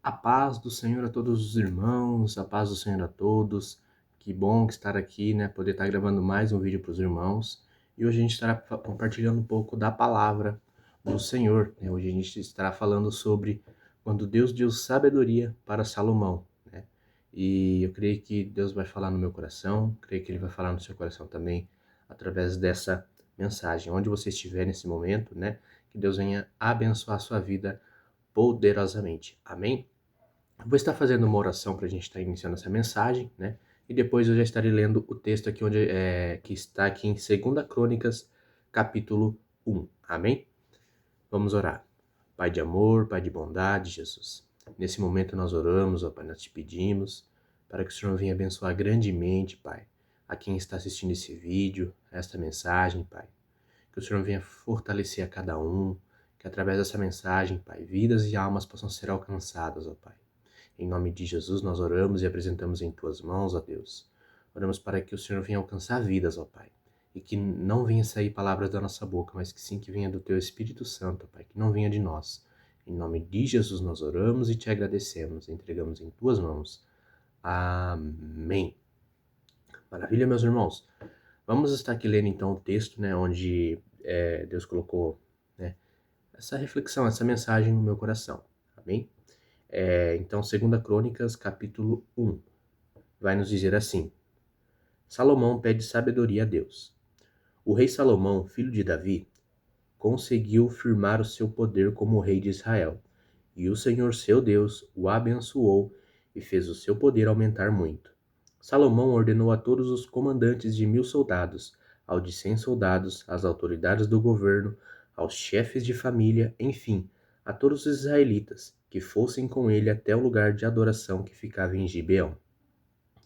A paz do Senhor a todos os irmãos, a paz do Senhor a todos. Que bom estar aqui, né? Poder estar gravando mais um vídeo para os irmãos. E hoje a gente estará compartilhando um pouco da palavra do Senhor, né? Hoje a gente estará falando sobre quando Deus deu sabedoria para Salomão, né? E eu creio que Deus vai falar no meu coração, creio que Ele vai falar no seu coração também, através dessa mensagem. Onde você estiver nesse momento, né? Que Deus venha abençoar a sua vida poderosamente. Amém? Vou estar fazendo uma oração para a gente estar iniciando essa mensagem, né? E depois eu já estarei lendo o texto aqui que está aqui em 2 Crônicas, capítulo 1. Amém? Vamos orar. Pai de amor, Pai de bondade, Jesus. Nesse momento nós oramos, ó Pai, nós te pedimos para que o Senhor venha abençoar grandemente, Pai, a quem está assistindo esse vídeo, esta mensagem, Pai. Que o Senhor venha fortalecer a cada um, que através dessa mensagem, Pai, vidas e almas possam ser alcançadas, ó Pai. Em nome de Jesus nós oramos e apresentamos em Tuas mãos, ó Deus. Oramos para que o Senhor venha alcançar vidas, ó Pai. E que não venha sair palavras da nossa boca, mas que sim que venha do Teu Espírito Santo, ó Pai. Que não venha de nós. Em nome de Jesus nós oramos e Te agradecemos. Entregamos em Tuas mãos. Amém. Maravilha, meus irmãos. Vamos estar aqui lendo então o texto, né, onde Deus colocou, né, essa reflexão, essa mensagem no meu coração. Amém? Então, 2 Crônicas, capítulo 1, vai nos dizer assim: Salomão pede sabedoria a Deus. O rei Salomão, filho de Davi, conseguiu firmar o seu poder como rei de Israel, e o Senhor seu Deus o abençoou e fez o seu poder aumentar muito. Salomão ordenou a todos os comandantes de 1000 soldados, ao de 100 soldados, às autoridades do governo, aos chefes de família, enfim, a todos os israelitas, que fossem com ele até o lugar de adoração que ficava em Gibeão.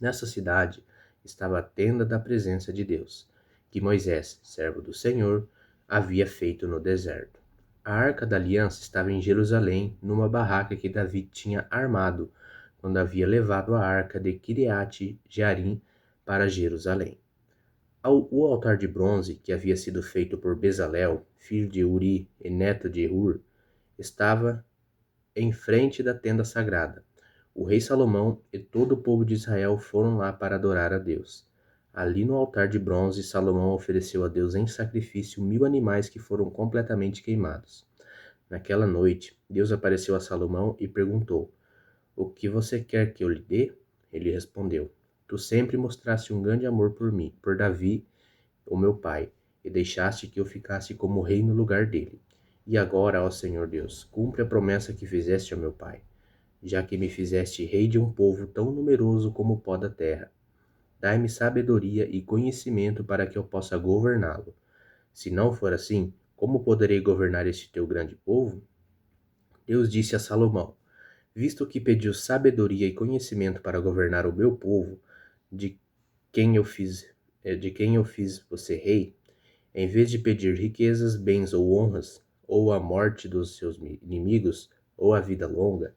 Nessa cidade estava a tenda da presença de Deus, que Moisés, servo do Senhor, havia feito no deserto. A arca da aliança estava em Jerusalém, numa barraca que Davi tinha armado, quando havia levado a arca de Kiriat Jearim para Jerusalém. O altar de bronze, que havia sido feito por Bezalel, filho de Uri e neto de Hur, estava em frente da tenda sagrada. O rei Salomão e todo o povo de Israel foram lá para adorar a Deus. Ali no altar de bronze, Salomão ofereceu a Deus em sacrifício 1000 animais que foram completamente queimados. Naquela noite, Deus apareceu a Salomão e perguntou: O que você quer que eu lhe dê? Ele respondeu: Tu sempre mostraste um grande amor por mim, por Davi, o meu pai, e deixaste que eu ficasse como rei no lugar dele. E agora, ó Senhor Deus, cumpre a promessa que fizeste ao meu pai, já que me fizeste rei de um povo tão numeroso como o pó da terra. Dai-me sabedoria e conhecimento para que eu possa governá-lo. Se não for assim, como poderei governar este teu grande povo? Deus disse a Salomão: Visto que pediu sabedoria e conhecimento para governar o meu povo, de quem eu fiz, de quem eu fiz você rei, em vez de pedir riquezas, bens ou honras, ou a morte dos seus inimigos, ou a vida longa,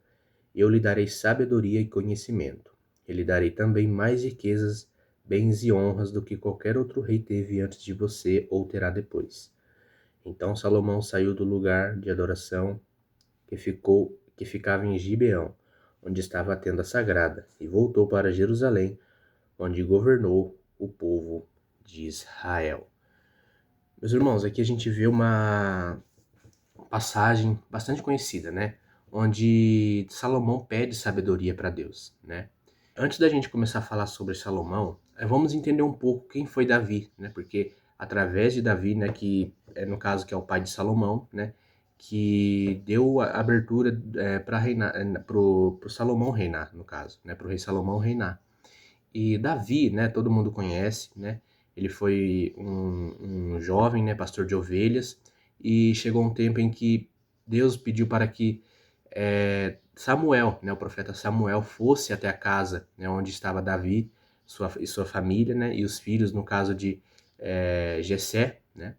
eu lhe darei sabedoria e conhecimento. Eu lhe darei também mais riquezas, bens e honras do que qualquer outro rei teve antes de você ou terá depois. Então Salomão saiu do lugar de adoração que ficava em Gibeão, onde estava a tenda sagrada, e voltou para Jerusalém, onde governou o povo de Israel. Meus irmãos, aqui a gente vê uma passagem bastante conhecida, né? Onde Salomão pede sabedoria para Deus, né? Antes da gente começar a falar sobre Salomão, vamos entender um pouco quem foi Davi, né? Porque através de Davi, né, que no caso que é o pai de Salomão, né, que deu a abertura para reinar, pro Salomão reinar, no caso, né, pro rei Salomão reinar. E Davi, né, todo mundo conhece, né? Ele foi um jovem, né, pastor de ovelhas, e chegou um tempo em que Deus pediu para que Samuel, né, o profeta Samuel, fosse até a casa, né, onde estava Davi e sua família, né, e os filhos, no caso de Jessé, né,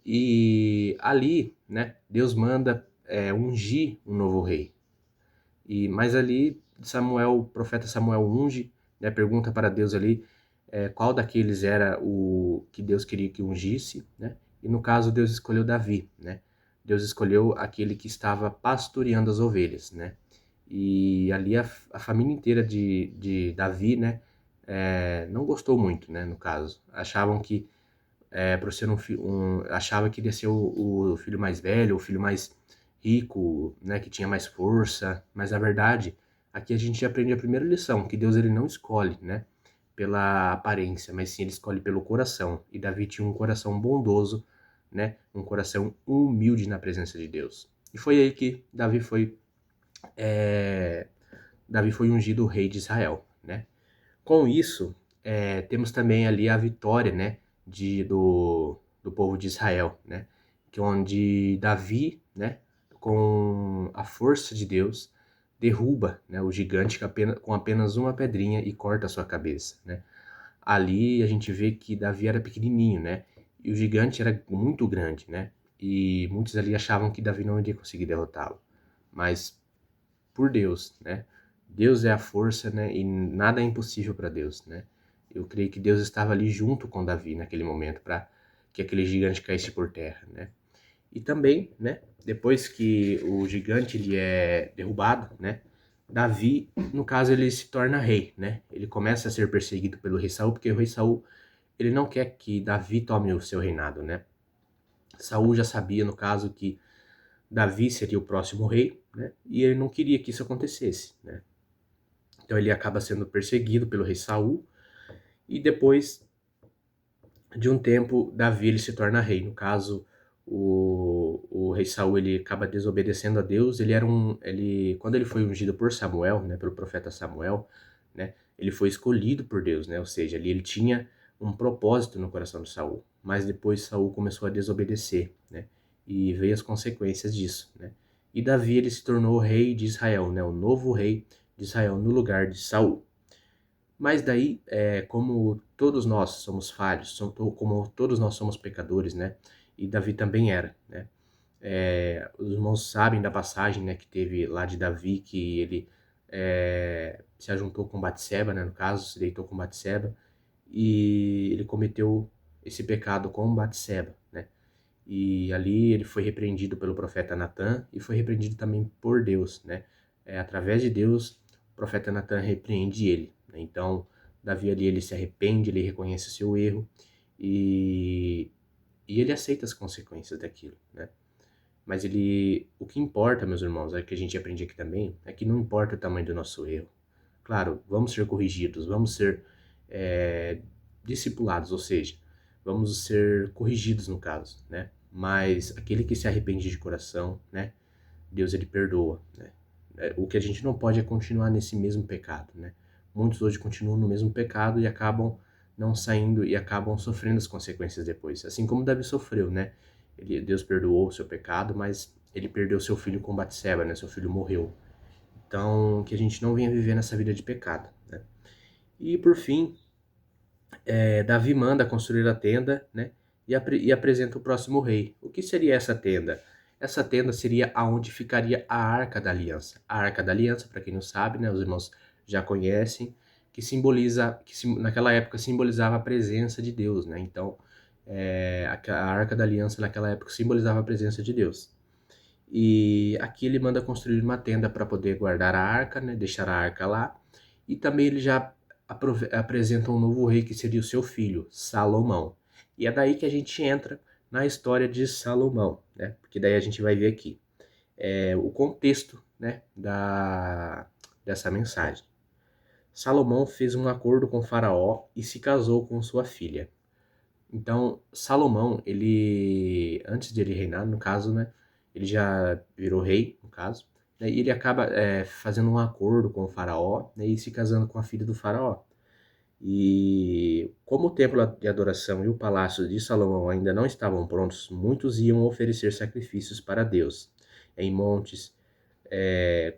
e ali, né, Deus manda ungir um novo rei. Mas ali o profeta Samuel unge, né, pergunta para Deus ali qual daqueles era o que Deus queria que ungisse, né? E no caso Deus escolheu Davi, né? Deus escolheu aquele que estava pastoreando as ovelhas, né? E ali a família inteira de Davi, né, não gostou muito, né, no caso. Achavam que, por ser achava que ele ia ser o filho mais velho, o filho mais rico, né, que tinha mais força. Mas na verdade, aqui a gente aprende a primeira lição, que Deus ele não escolhe, né, pela aparência, mas sim ele escolhe pelo coração. E Davi tinha um coração bondoso, né, um coração humilde na presença de Deus. E foi aí que é, Davi foi ungido rei de Israel, né? Com isso, temos também ali a vitória, né, do povo de Israel, né? Que onde Davi, né, com a força de Deus, derruba, né, o gigante com apenas uma pedrinha e corta a sua cabeça, né? Ali a gente vê que Davi era pequenininho, né? E o gigante era muito grande, né? E muitos ali achavam que Davi não iria conseguir derrotá-lo. Mas por Deus, né? Deus é a força, né? E nada é impossível para Deus, né? Eu creio que Deus estava ali junto com Davi naquele momento para que aquele gigante caísse por terra, né? E também, né? Depois que o gigante ele é derrubado, né? Davi, no caso, ele se torna rei, né? Ele começa a ser perseguido pelo rei Saul, porque o rei Saul ele não quer que Davi tome o seu reinado, né? Saul já sabia, no caso, que Davi seria o próximo rei, né? E ele não queria que isso acontecesse, né? Então ele acaba sendo perseguido pelo rei Saul e depois de um tempo Davi ele se torna rei. No caso, o rei Saul ele acaba desobedecendo a Deus. Quando ele foi ungido por Samuel, né, pelo profeta Samuel, né, ele foi escolhido por Deus, né? Ou seja, ali ele tinha um propósito no coração de Saul. Mas depois Saul começou a desobedecer, né? E veio as consequências disso, né? E Davi ele se tornou rei de Israel, né? O novo rei de Israel no lugar de Saul. Mas daí, como todos nós somos falhos, como todos nós somos pecadores, né? E Davi também era, né? Os irmãos sabem da passagem, né, que teve lá de Davi, que ele se ajuntou com Batseba, né, no caso, se deitou com Batseba, e ele cometeu esse pecado com Batseba, né? E ali ele foi repreendido pelo profeta Natan e foi repreendido também por Deus, né? Através de Deus, o profeta Natan repreende ele, né? Então, Davi ali ele se arrepende, ele reconhece o seu erro e, e ele aceita as consequências daquilo, né? Mas o que importa, meus irmãos, é que a gente aprende aqui também, é que não importa o tamanho do nosso erro. Claro, vamos ser corrigidos, vamos ser é, discipulados, ou seja, vamos ser corrigidos no caso, né? Mas aquele que se arrepende de coração, né? Deus ele perdoa, né? O que a gente não pode é continuar nesse mesmo pecado, né? Muitos hoje continuam no mesmo pecado e acabam não saindo e acabam sofrendo as consequências depois. Assim como Davi sofreu, né? Deus perdoou o seu pecado, mas ele perdeu seu filho com Batseba, né? Seu filho morreu. Então, que a gente não venha viver nessa vida de pecado, né? E por fim, Davi manda construir a tenda, né? E apresenta o próximo rei. O que seria essa tenda? Essa tenda seria aonde ficaria a Arca da Aliança. A Arca da Aliança, para quem não sabe, né, os irmãos já conhecem, naquela época simbolizava a presença de Deus, né? Então, a Arca da Aliança naquela época simbolizava a presença de Deus. E aqui ele manda construir uma tenda para poder guardar a arca, né? Deixar a arca lá. E também ele já apresenta um novo rei que seria o seu filho, Salomão. E é daí que a gente entra na história de Salomão, né? Porque daí a gente vai ver aqui o contexto, né, dessa mensagem. Salomão fez um acordo com Faraó e se casou com sua filha. Então, Salomão, antes de ele reinar, no caso, né, ele já virou rei, no caso, né, e ele acaba fazendo um acordo com o faraó, né, e se casando com a filha do faraó. E como o templo de adoração e o palácio de Salomão ainda não estavam prontos, muitos iam oferecer sacrifícios para Deus, em montes,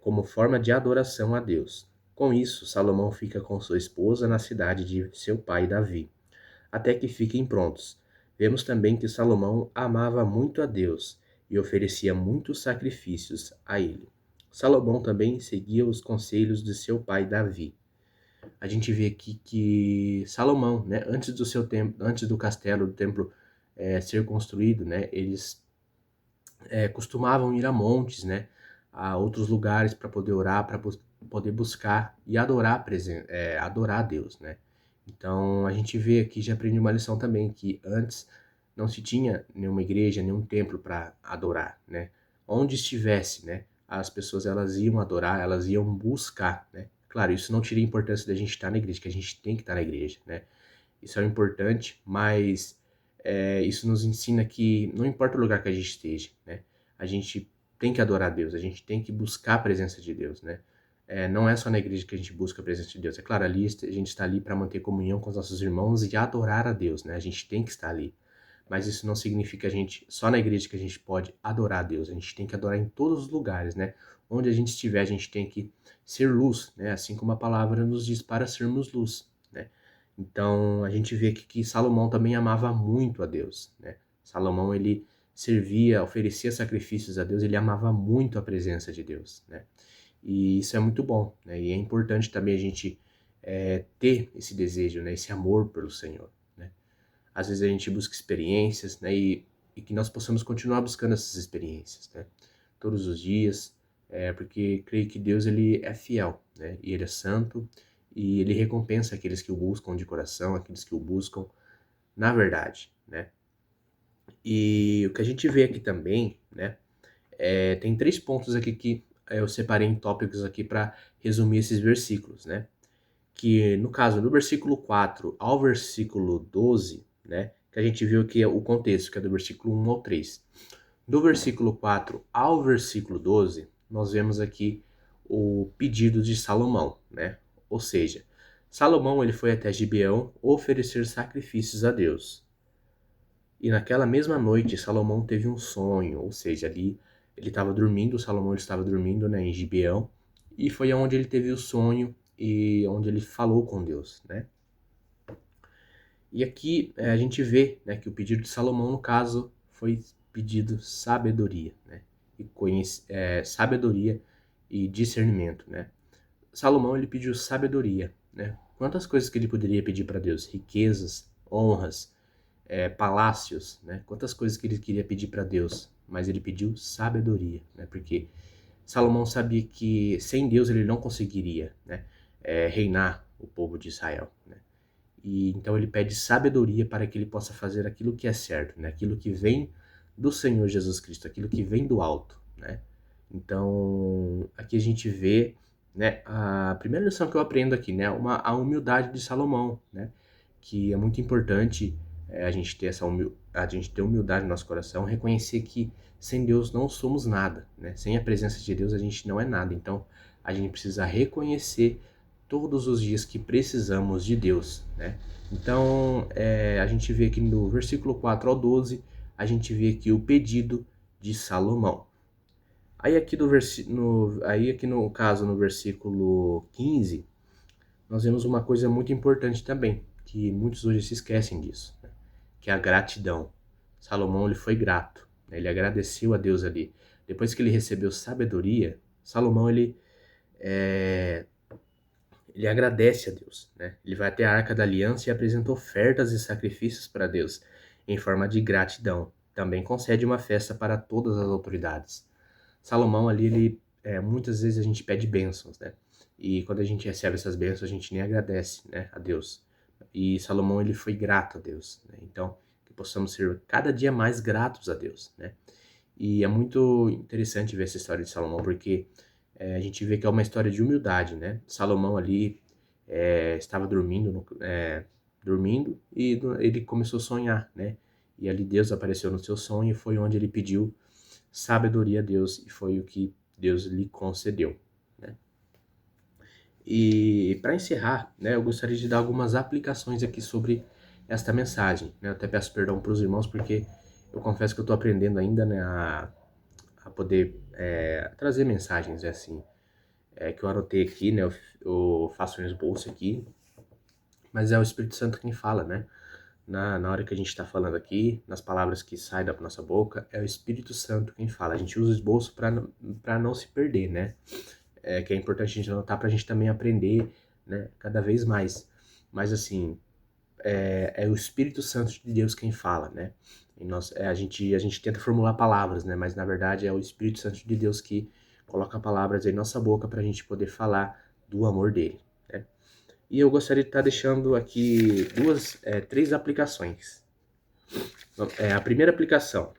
como forma de adoração a Deus. Com isso, Salomão fica com sua esposa na cidade de seu pai Davi até que fiquem prontos. Vemos também que Salomão amava muito a Deus e oferecia muitos sacrifícios a ele. Salomão também seguia os conselhos de seu pai Davi. A gente vê aqui que Salomão, né, antes do castelo, do templo ser construído, né, eles costumavam ir a montes, né, a outros lugares para poder orar, para poder buscar e adorar, adorar a Deus, né? Então a gente vê aqui, já aprendi uma lição também, que antes não se tinha nenhuma igreja, nenhum templo para adorar, né? Onde estivesse, né? As pessoas elas iam adorar, elas iam buscar, né? Claro, isso não tira a importância da gente estar na igreja, que a gente tem que estar na igreja, né? Isso é importante, mas isso nos ensina que não importa o lugar que a gente esteja, né? A gente tem que adorar a Deus, a gente tem que buscar a presença de Deus, né? Não é só na igreja que a gente busca a presença de Deus. É claro, ali a gente está ali para manter comunhão com os nossos irmãos e adorar a Deus, né? A gente tem que estar ali. Mas isso não significa só na igreja que a gente pode adorar a Deus. A gente tem que adorar em todos os lugares, né? Onde a gente estiver, a gente tem que ser luz, né? Assim como a palavra nos diz para sermos luz, né? Então, a gente vê que Salomão também amava muito a Deus, né? Salomão, ele servia, oferecia sacrifícios a Deus, ele amava muito a presença de Deus, né? E isso é muito bom, né? E é importante também a gente ter esse desejo, né? Esse amor pelo Senhor, né? Às vezes a gente busca experiências, né? E que nós possamos continuar buscando essas experiências, né? Todos os dias, porque creio que Deus, ele é fiel, né? E ele é santo, e ele recompensa aqueles que o buscam de coração, aqueles que o buscam na verdade, né? E o que a gente vê aqui também, né? Tem 3 pontos aqui que eu separei em tópicos aqui para resumir esses versículos, né? Que no caso, do versículo 4 ao versículo 12, né? Que a gente viu aqui o contexto, que é do versículo 1 ao 3. Do versículo 4 ao versículo 12, nós vemos aqui o pedido de Salomão, né? Ou seja, Salomão ele foi até Gibeão oferecer sacrifícios a Deus. E naquela mesma noite, Salomão teve um sonho, ou seja, ali ele estava dormindo, Salomão estava dormindo, né, em Gibeão, e foi onde ele teve o sonho e onde ele falou com Deus, né? E aqui a gente vê, né, que o pedido de Salomão, no caso, foi pedido sabedoria, né? Sabedoria e discernimento, né? Salomão ele pediu sabedoria, né? Quantas coisas que ele poderia pedir para Deus? Riquezas, honras, palácios, né? Quantas coisas que ele queria pedir para Deus, mas ele pediu sabedoria, né? Porque Salomão sabia que sem Deus ele não conseguiria, né? Reinar o povo de Israel, né? E então ele pede sabedoria para que ele possa fazer aquilo que é certo, né? Aquilo que vem do Senhor Jesus Cristo, aquilo que vem do alto, né? Então, aqui a gente vê, né, a primeira lição que eu aprendo aqui, né, a humildade de Salomão, né? Que é muito importante a gente ter a gente ter humildade no nosso coração, reconhecer que sem Deus não somos nada, né? Sem a presença de Deus a gente não é nada. Então, a gente precisa reconhecer todos os dias que precisamos de Deus, né? Então, a gente vê aqui no versículo 4 ao 12, a gente vê aqui o pedido de Salomão. Aí aqui, aí aqui no caso, no versículo 15, nós vemos uma coisa muito importante também, que muitos hoje se esquecem disso, né? Que é a gratidão. Salomão ele foi grato, né? Ele agradeceu a Deus ali. Depois que ele recebeu sabedoria, Salomão ele agradece a Deus, né? Ele vai até a Arca da Aliança e apresenta ofertas e sacrifícios para Deus em forma de gratidão. Também concede uma festa para todas as autoridades. Salomão ali, muitas vezes a gente pede bênçãos, né? E quando a gente recebe essas bênçãos, a gente nem agradece, né, a Deus. E Salomão, ele foi grato a Deus, né? Então, que possamos ser cada dia mais gratos a Deus, né? E é muito interessante ver essa história de Salomão, porque a gente vê que é uma história de humildade, né? Salomão ali estava dormindo e ele começou a sonhar, né? E ali Deus apareceu no seu sonho e foi onde ele pediu sabedoria a Deus e foi o que Deus lhe concedeu, né? E para encerrar, né, eu gostaria de dar algumas aplicações aqui sobre esta mensagem, né? Eu até peço perdão para os irmãos porque eu confesso que eu estou aprendendo ainda, né, a poder trazer mensagens assim, que eu anotei aqui, né? Eu faço um esboço aqui, mas é o Espírito Santo quem fala, né? Na hora que a gente está falando aqui, nas palavras que saem da nossa boca, é o Espírito Santo quem fala. A gente usa o esboço para não se perder, né? Que é importante a gente anotar para a gente também aprender, né? Cada vez mais. Mas assim, é o Espírito Santo de Deus quem fala, né? E a gente tenta formular palavras, né? Mas na verdade é o Espírito Santo de Deus que coloca palavras em nossa boca para a gente poder falar do amor dele, né? E eu gostaria de estar deixando aqui três aplicações. A primeira aplicação: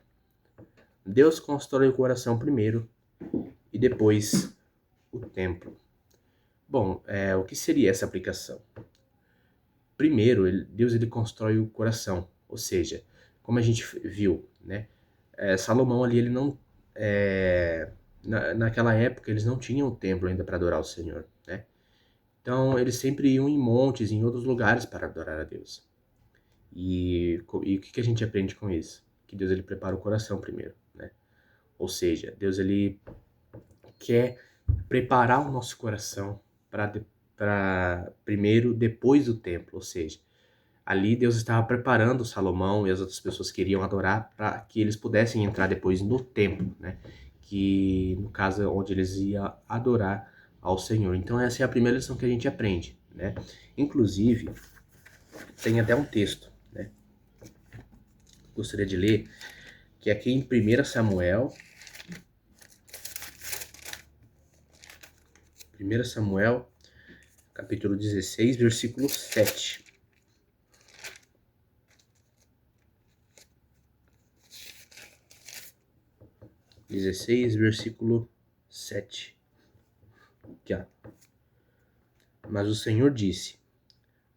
Deus constrói o coração primeiro e depois o templo. Bom, o que seria essa aplicação? Primeiro, Deus ele constrói o coração, ou seja, como a gente viu, né? Salomão ali, ele não... naquela época, eles não tinham o templo ainda para adorar o Senhor, né? Então, eles sempre iam em montes, em outros lugares para adorar a Deus. E o que a gente aprende com isso? Que Deus ele prepara o coração primeiro, né? Ou seja, Deus ele quer preparar o nosso coração para primeiro, depois do templo. Ou seja, ali Deus estava preparando Salomão e as outras pessoas que iriam adorar para que eles pudessem entrar depois no templo, né? Que no caso é onde eles iam adorar ao Senhor. Então essa é a primeira lição que a gente aprende, né? Inclusive, tem até um texto, né? Gostaria de ler, que é aqui em 1 Samuel, capítulo 16, versículo 7. 16, versículo 7. Aqui, ó. Mas o Senhor disse: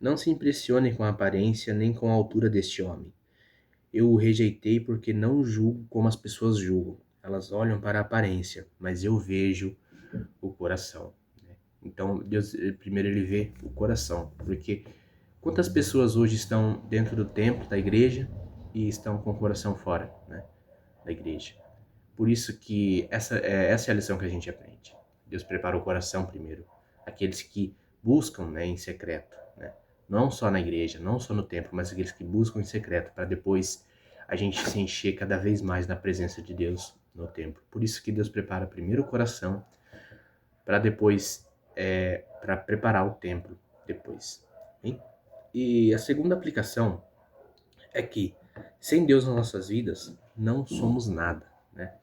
Não se impressione com a aparência nem com a altura deste homem. Eu o rejeitei porque não julgo como as pessoas julgam. Elas olham para a aparência, mas eu vejo o coração. Então, Deus, primeiro ele vê o coração, porque quantas pessoas hoje estão dentro do templo, da igreja, e estão com o coração fora, né, da igreja? Por isso que essa é a lição que a gente aprende. Deus prepara o coração primeiro. Aqueles que buscam, né, em secreto, né? Não só na igreja, não só no templo, mas aqueles que buscam em secreto, para depois a gente se encher cada vez mais na presença de Deus no templo. Por isso que Deus prepara primeiro o coração, para depois, para preparar o templo depois. Hein? E a segunda aplicação é que sem Deus nas nossas vidas, não somos nada, né?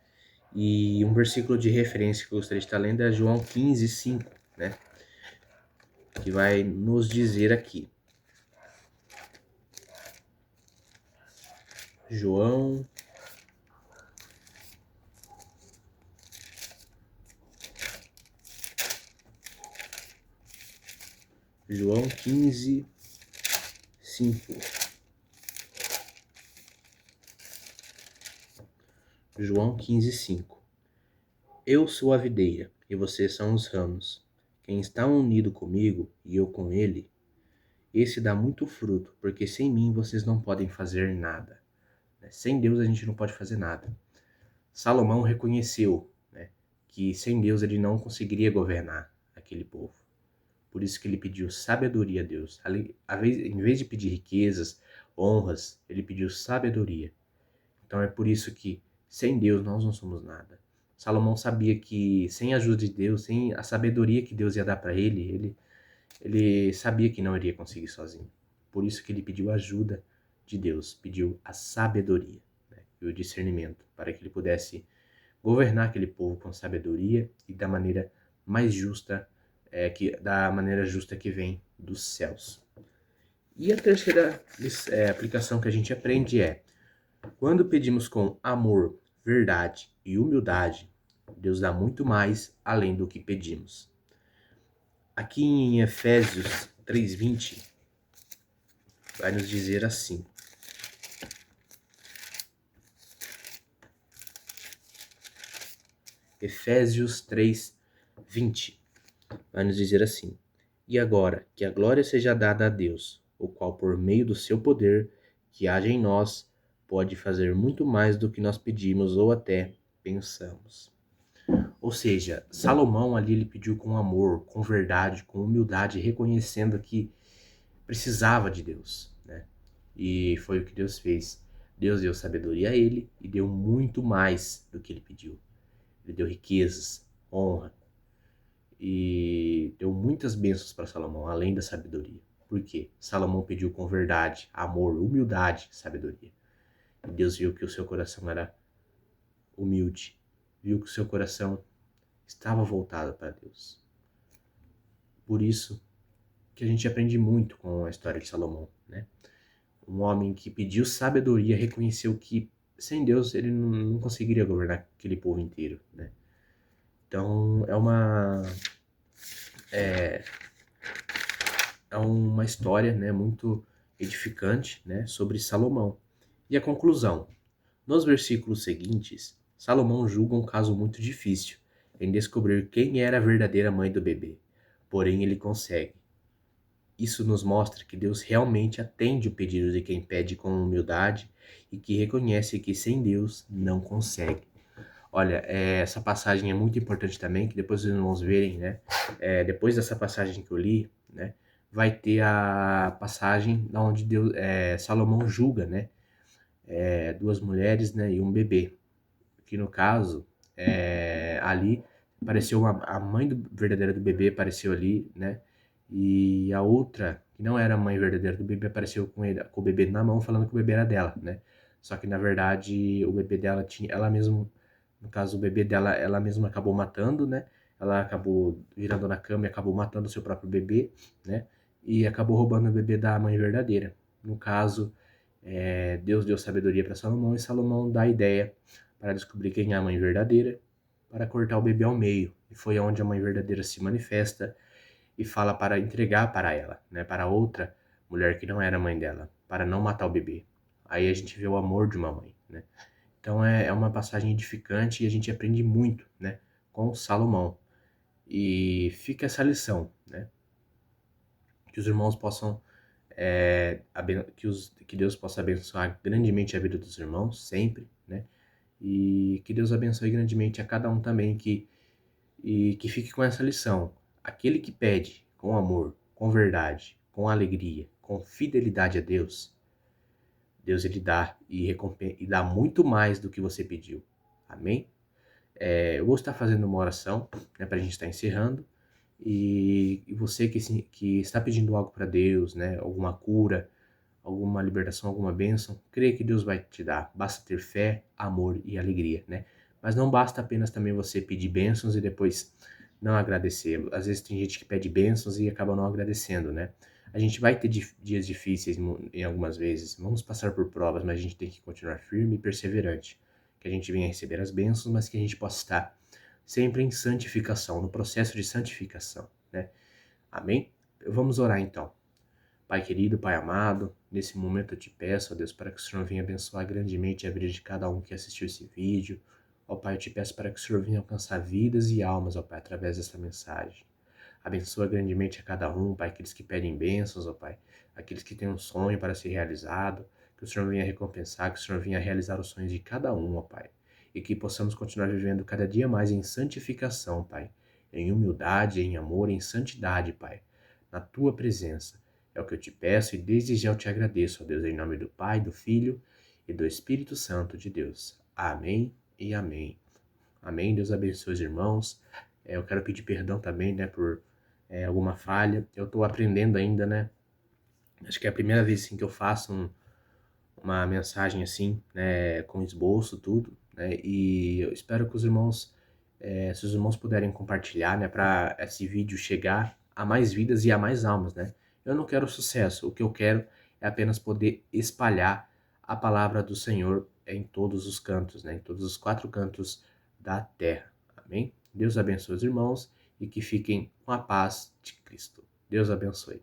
E um versículo de referência que eu gostaria de estar lendo é João 15, 5, né? Que vai nos dizer aqui. João 15, 5. João 15, 5. Eu sou a videira, e vocês são os ramos. Quem está unido comigo e eu com ele, esse dá muito fruto, porque sem mim vocês não podem fazer nada. Sem Deus a gente não pode fazer nada. Salomão reconheceu, né, que sem Deus ele não conseguiria governar aquele povo. Por isso que ele pediu sabedoria a Deus. Em vez de pedir riquezas, honras, ele pediu sabedoria. Então é por isso que sem Deus nós não somos nada. Salomão sabia que sem a ajuda de Deus, sem a sabedoria que Deus ia dar para ele sabia que não iria conseguir sozinho. Por isso que ele pediu ajuda de Deus, pediu a sabedoria, né, e o discernimento, para que ele pudesse governar aquele povo com sabedoria e da maneira mais justa, da maneira justa que vem dos céus. E a terceira aplicação que a gente aprende é: quando pedimos com amor, verdade e humildade, Deus dá muito mais além do que pedimos. Aqui em Efésios 3:20, vai nos dizer assim: Efésios 3:20, vai nos dizer assim: E agora, que a glória seja dada a Deus, o qual por meio do seu poder, que age em nós, pode fazer muito mais do que nós pedimos ou até pensamos. Ou seja, Salomão ali ele pediu com amor, com verdade, com humildade, reconhecendo que precisava de Deus, né? E foi o que Deus fez. Deus deu sabedoria a ele e deu muito mais do que ele pediu. Ele deu riquezas, honra e deu muitas bênçãos para Salomão, além da sabedoria. Por quê? Salomão pediu com verdade, amor, humildade, sabedoria. E Deus viu que o seu coração era humilde, viu que o seu coração estava voltado para Deus. Por isso que a gente aprende muito com a história de Salomão, né? Um homem que pediu sabedoria, reconheceu que sem Deus ele não conseguiria governar aquele povo inteiro, né? Então é uma história, né, muito edificante, né, sobre Salomão. E a conclusão: nos versículos seguintes, Salomão julga um caso muito difícil em descobrir quem era a verdadeira mãe do bebê. Porém, ele consegue. Isso nos mostra que Deus realmente atende o pedido de quem pede com humildade e que reconhece que sem Deus não consegue. Olha, essa passagem é muito importante também, que depois os irmãos verem, né? Depois dessa passagem que eu li, né? Vai ter a passagem onde Salomão julga, né? Duas mulheres, né? E um bebê. Que no caso, ali apareceu a mãe verdadeira do bebê apareceu ali, né? E a outra, que não era a mãe verdadeira do bebê, apareceu com o bebê na mão, falando que o bebê era dela, né? Só que na verdade o bebê dela tinha, ela mesma, no caso o bebê dela, ela mesma acabou matando, né? Ela acabou virando na cama e acabou matando o seu próprio bebê, né? E acabou roubando o bebê da mãe verdadeira. No caso, Deus deu sabedoria para Salomão e Salomão dá a ideia para descobrir quem é a mãe verdadeira, para cortar o bebê ao meio. E foi onde a mãe verdadeira se manifesta e fala para entregar para ela, né, para outra mulher que não era mãe dela, para não matar o bebê. Aí a gente vê o amor de uma mãe, né? Então é uma passagem edificante e a gente aprende muito, né, com Salomão. E fica essa lição, né, que os irmãos possam que Deus possa abençoar grandemente a vida dos irmãos sempre, né? E que Deus abençoe grandemente a cada um também e que fique com essa lição. Aquele que pede com amor, com verdade, com alegria, com fidelidade a Deus, Deus ele dá e dá muito mais do que você pediu. Amém? Eu vou estar fazendo uma oração, né, para a gente estar encerrando. E você que está pedindo algo para Deus, né, alguma cura, alguma libertação, alguma bênção, creia que Deus vai te dar. Basta ter fé, amor e alegria, né? Mas não basta apenas também você pedir bênçãos e depois não agradecer. Às vezes tem gente que pede bênçãos e acaba não agradecendo, né? A gente vai ter dias difíceis em algumas vezes, vamos passar por provas, mas a gente tem que continuar firme e perseverante. Que a gente venha receber as bênçãos, mas que a gente possa estar sempre em santificação, no processo de santificação, né? Amém? Vamos orar então. Pai querido, Pai amado, nesse momento eu te peço, ó Deus, para que o Senhor venha abençoar grandemente a vida de cada um que assistiu esse vídeo. Ó Pai, eu te peço para que o Senhor venha alcançar vidas e almas, ó Pai, através dessa mensagem. Abençoa grandemente a cada um, Pai, aqueles que pedem bênçãos, ó Pai, aqueles que têm um sonho para ser realizado, que o Senhor venha recompensar, que o Senhor venha realizar os sonhos de cada um, ó Pai, e que possamos continuar vivendo cada dia mais em santificação, Pai, em humildade, em amor, em santidade, Pai, na Tua presença. É o que eu te peço e desde já eu te agradeço, ó Deus, em nome do Pai, do Filho e do Espírito Santo de Deus. Amém e amém. Amém. Deus abençoe os irmãos. Eu quero pedir perdão também, né, por alguma falha. Eu estou aprendendo ainda, né? Acho que é a primeira vez assim, que eu faço uma mensagem assim, né, com esboço, tudo, né? E eu espero que os irmãos, se os irmãos puderem compartilhar, né, para esse vídeo chegar a mais vidas e a mais almas, né? Eu não quero sucesso, o que eu quero é apenas poder espalhar a palavra do Senhor em todos os cantos, né, em todos os quatro cantos da terra. Amém? Deus abençoe os irmãos e que fiquem com a paz de Cristo. Deus abençoe.